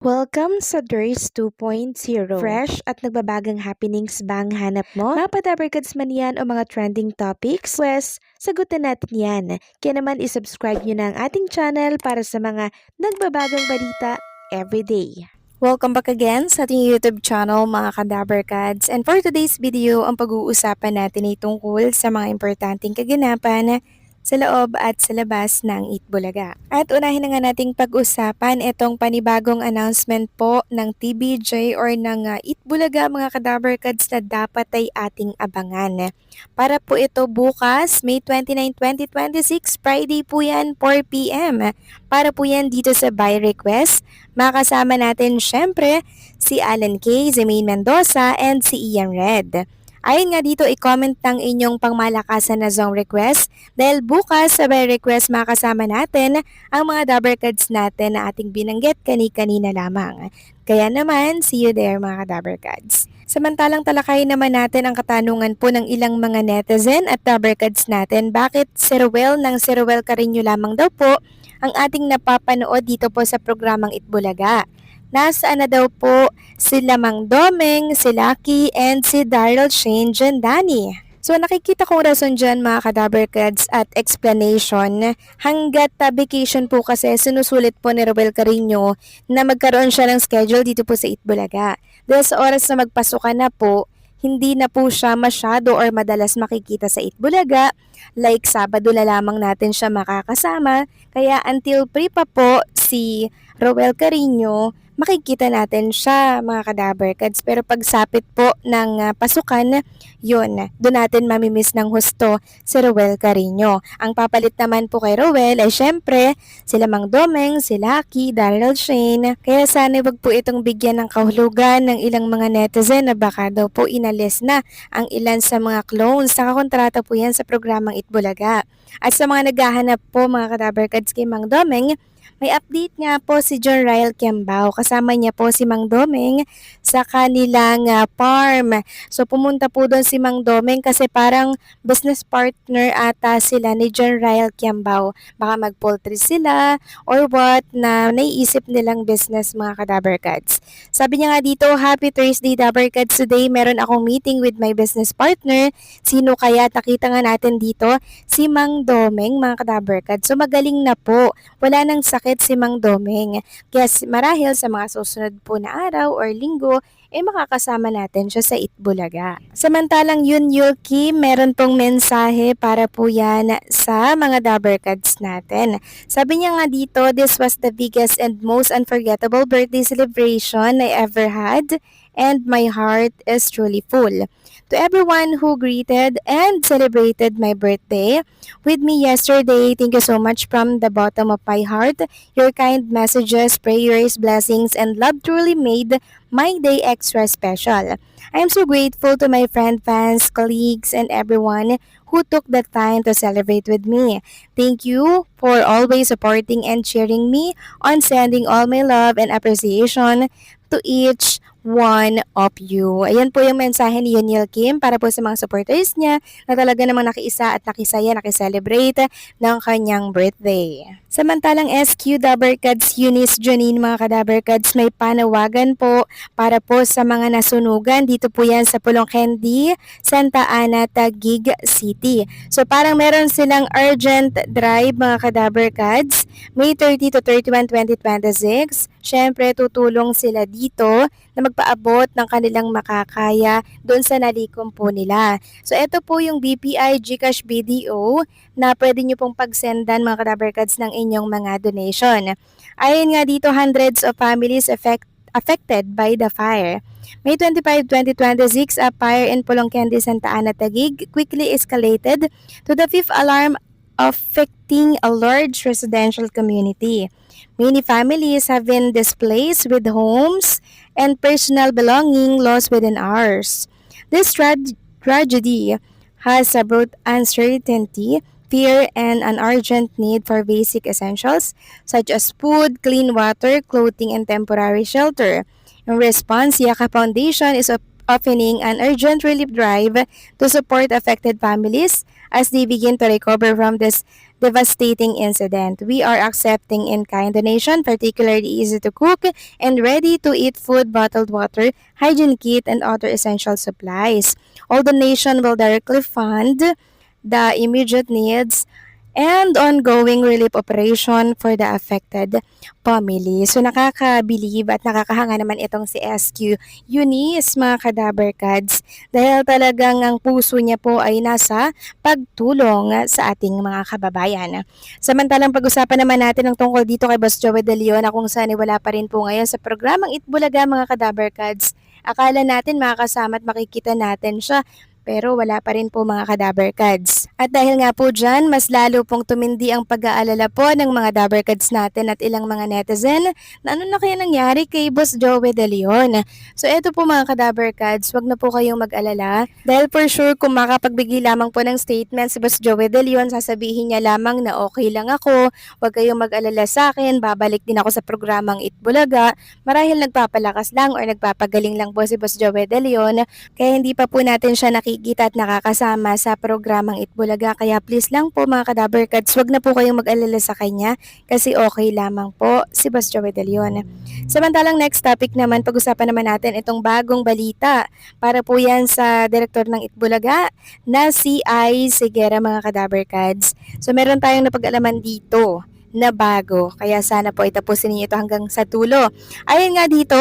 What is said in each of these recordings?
Welcome sa DRS 2.0. Fresh at nagbabagang happenings ba ang hanap mo? Mga padabarkads man yan o mga trending topics? Pwes, sagutin natin yan. Kaya naman isubscribe nyo na ang ating channel para sa mga nagbabagang balita everyday. Welcome back again sa ating YouTube channel mga Kadabarkads. And for today's video, ang pag-uusapan natin ay tungkol sa mga importanteng kaganapan sa loob at sa labas ng Itbulaga. At unahin na nga nating pag-usapan itong panibagong announcement po ng TBJ or ng Itbulaga mga Kadabarkads na dapat ay ating abangan. Para po ito bukas, May 29, 2026, Friday po yan, 4 p.m. Para po yan dito sa Buy Request. Makasama natin syempre si Alan K, Zemaine Mendoza, and si Ian Red. Ayon nga dito, i-comment ng inyong pangmalakasan na song request dahil bukas sa by request makasama natin ang mga Dabarkads natin na ating binanggit kani-kanina lamang. Kaya naman, see you there mga Dabarkads. Samantalang talakayin naman natin ang katanungan po ng ilang mga netizen at Dabarkads natin, bakit si Ruel ng si Ruel Carino lamang daw po ang ating napapanood dito po sa programang Itbulaga. Nasaan na daw po sila Mang Domeng, si Lucky, and si Daryl Shane Jandani. So nakikita kong rason dyan mga Kadabarkads at explanation hanggat vacation po kasi sinusulit po ni Ruel Carino na magkaroon siya ng schedule dito po sa Itbulaga. Dahil sa oras na magpasukan na po, hindi na po siya masyado or madalas makikita sa Itbulaga. Like Sabado na lamang natin siya makakasama. Kaya until pre pa po si Ruel Carino, makikita natin siya mga Kadabarkads. Pero pagsapit po ng pasukan, yun, doon natin mamimiss ng husto si Ruel Carino. Ang papalit naman po kay Ruel ay syempre sila Mang Domeng, si Lucky, Daryl Shane. Kaya sana wag po itong bigyan ng kahulugan ng ilang mga netizen na baka daw po inalis na ang ilan sa mga clones. Nakakontrata po yan sa programang Itbulaga. At sa mga naghahanap po mga Kadabarkads kay Mang Domeng, may update nga po si John Ryle Kiambao. Kasama niya po si Mang Domeng sa kanilang farm. So pumunta po doon si Mang Domeng kasi parang business partner ata sila ni John Ryle Kiambao. Baka mag-poultry sila or what na naiisip nilang business mga Kadabarkads. Sabi niya nga dito, Happy Thursday Dabarkads. Today meron akong meeting with my business partner. Sino kaya? Nakita nga natin dito si Mang Domeng mga Kadabarkads. So magaling na po. Wala nang sakit si Mang Domeng. Kaya marahil sa mga susunod po na araw or linggo, makakasama natin siya sa Itbulaga. Samantalang Yun Yuki, meron pong mensahe para po yan sa mga Dabarkads natin. Sabi niya nga dito, this was the biggest and most unforgettable birthday celebration I ever had and my heart is truly full. To everyone who greeted and celebrated my birthday with me yesterday, thank you so much from the bottom of my heart. Your kind messages, prayers, blessings, and love truly made my day extra special. I am so grateful to my friend, fans, colleagues, and everyone who took the time to celebrate with me. Thank you for always supporting and cheering me on, sending all my love and appreciation to each one of you. Ayan po yung mensahe ni Yunil Kim para po sa mga supporters niya na talaga namang nakiisa at nakisaya, nakiselebrate ng kanyang birthday. Samantalang SQ Dabarkads Eunice Janine mga Kadabarkads, may panawagan po para po sa mga nasunugan. Dito po yan sa Pulong Candy, Santa Ana, Taguig City. So parang meron silang urgent drive mga Kadabarkads, May 30 to 31, 2026. Siyempre, tutulong sila dito na magpaabot ng kanilang makakaya doon sa nalikom po nila. So, ito po yung BPI GCash BDO na pwede nyo pong pagsendan mga Kadabarkads ng inyong mga donation. Ayon nga dito, hundreds of families affected by the fire. May 25, 2026, a fire in Pulong Candy, Santa Ana, Taguig quickly escalated to the fifth alarm affecting a large residential community. Many families have been displaced with homes and personal belonging lost within hours. This tragedy has brought uncertainty, fear, and an urgent need for basic essentials such as food, clean water, clothing, and temporary shelter. In response, Yaka Foundation is opening an urgent relief drive to support affected families as they begin to recover from this devastating incident. We are accepting in-kind donation, particularly easy to cook and ready-to-eat food, bottled water, hygiene kit, and other essential supplies. All donation will directly fund the immediate needs and ongoing relief operation for the affected family. So nakakabilib at nakakahanga naman itong si SQ Eunice, mga kadaber Kads, dahil talagang ang puso niya po ay nasa pagtulong sa ating mga kababayan. Samantalang pag-usapan naman natin ang tungkol dito kay Boss Joey De Leon na kung saan wala pa rin po ngayon sa programang Itbulaga, mga kadaber Kads. Akala natin makakasama at makikita natin siya, pero wala pa rin po, mga kadaber Kads. At dahil nga po dyan, mas lalo pong tumindi ang pag-aalala po ng mga daber Kads natin at ilang mga netizen na ano na kaya nangyari kay Boss Joey De Leon. So eto po, mga kadaber Kads, wag na po kayong mag-alala dahil for sure kung makapagbigay lamang po ng statement si Boss Joey De Leon, sasabihin niya lamang na okay lang ako, wag kayong mag-alala sa akin, babalik din ako sa programang Itbulaga. Marahil nagpapalakas lang or nagpapagaling lang po si Boss Joey De Leon, kaya hindi pa po natin siya nakikita at nakakasama sa programang Itbulaga. Kaya please lang po, mga kadaber Kads, wag na po kayong mag-alala sa kanya kasi okay lamang po si Boss Joey De Leon. Samantalang next topic naman, pag-usapan naman natin itong bagong balita para po yan sa direktor ng Itbulaga na si Ice Higuera, mga kadaber Kads. So meron tayong napag-alaman dito na bago. Kaya sana po itapusin niyo ito hanggang sa dulo. Ayon nga dito,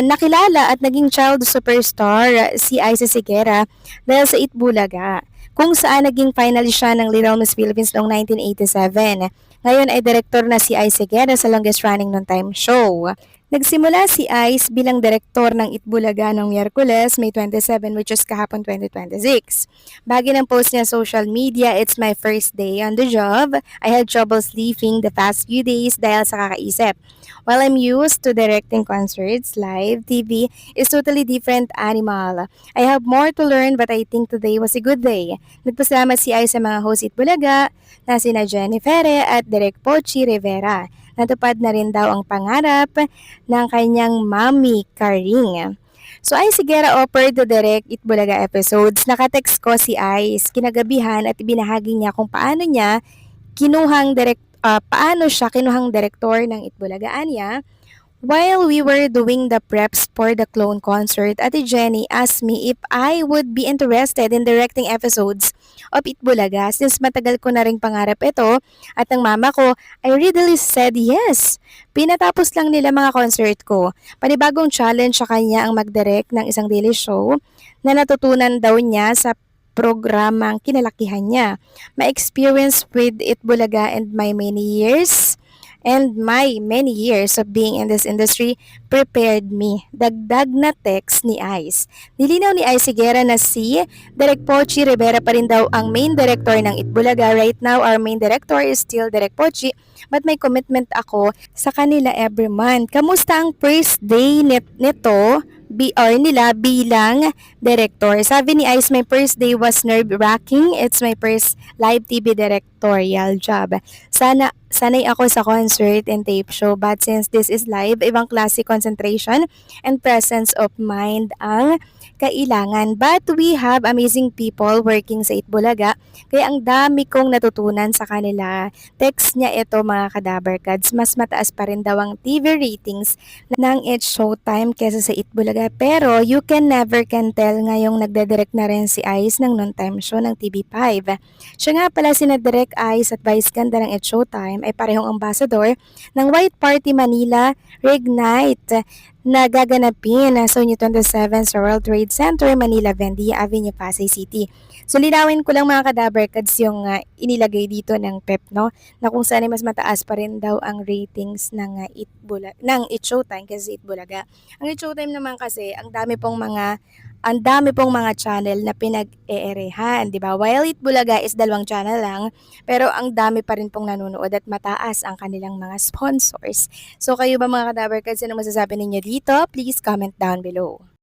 nakilala at naging child superstar si Ice Higuera dahil sa Itbulaga, kung saan naging finalist siya ng Little Miss Philippines noong 1987. Ngayon ay direktor na si Ice Higuera sa longest running noontime show. Nagsimula si Ice bilang direktor ng Itbulaga noong Miyerkules, May 27, which is kahapon 2026. Bagi ng post niya social media, "It's my first day on the job. I had trouble sleeping the past few days dahil sa kakaisip. While I'm used to directing concerts, live TV is totally different animal. I have more to learn but I think today was a good day." Nagpasalamat si Ice sa mga host Itbulaga na sina Jenny Ferre at Direk Pochi Rivera. Natupad na rin daw ang pangarap ng kanyang mami, Karing. So Ice Higuera offered to direct Itbulaga episodes. Nakatext ko si Ice kinagabihan at ibinahagi niya kung paano siya kinuhang direktor ng Itbulaga niya. While we were doing the preps for the clone concert, Ate Jenny asked me if I would be interested in directing episodes of Itbulaga since matagal ko na ring pangarap ito at ang mama ko, I readily said yes. Pinatapos lang nila mga concert ko. Panibagong challenge sa kanya ang mag-direct ng isang daily show na natutunan daw niya sa programang kinalakihan niya. My experience with Itbulaga and my many years of being in this industry prepared me. Dagdag na text ni Ice. Nilinaw ni Ice Higuera na si Direk Pochi Rivera pa rin daw ang main director ng Itbulaga. Right now, our main director is still Direk Pochi, but may commitment ako sa kanila every month. Kamusta ang first day nito nila bilang director? Sabi ni Ice, my first day was nerve-wracking. It's my first live TV directorial job. Sanay ako sa concert and tape show, but since this is live, ibang klase concentration and presence of mind ang kailangan. But we have amazing people working sa Itbulaga, kaya ang dami kong natutunan sa kanila. Text niya ito, mga kadaber Kads, mas mataas pa rin daw ang TV ratings ng It's Showtime kesa sa Itbulaga. Pero you can never can tell ngayong nagdedirect na rin si Ice ng noontime show ng TV5. Siya nga pala sina Direk Ice at Vice Ganda ng It's Showtime ay parehong ambassador ng White Party Manila Rig Night na gaganapin sa Unit 27 sa World Trade Center, Manila, Vendia Avenue, Pasay City. So linawin ko lang, mga kadaber Kads, yung inilagay dito ng PEP, no, na kung saan ay mas mataas pa rin daw ang ratings ng It's Showtime kasi Itbulaga. Ang It's Showtime naman kasi ang dami pong mga channel na pinag-eerehan, di ba? While Itbulaga is 2 channel lang, pero ang dami pa rin pong nanonood at mataas ang kanilang mga sponsors. So kayo ba, mga kadaber Kads, ano masasabi ninyo dito? Please comment down below.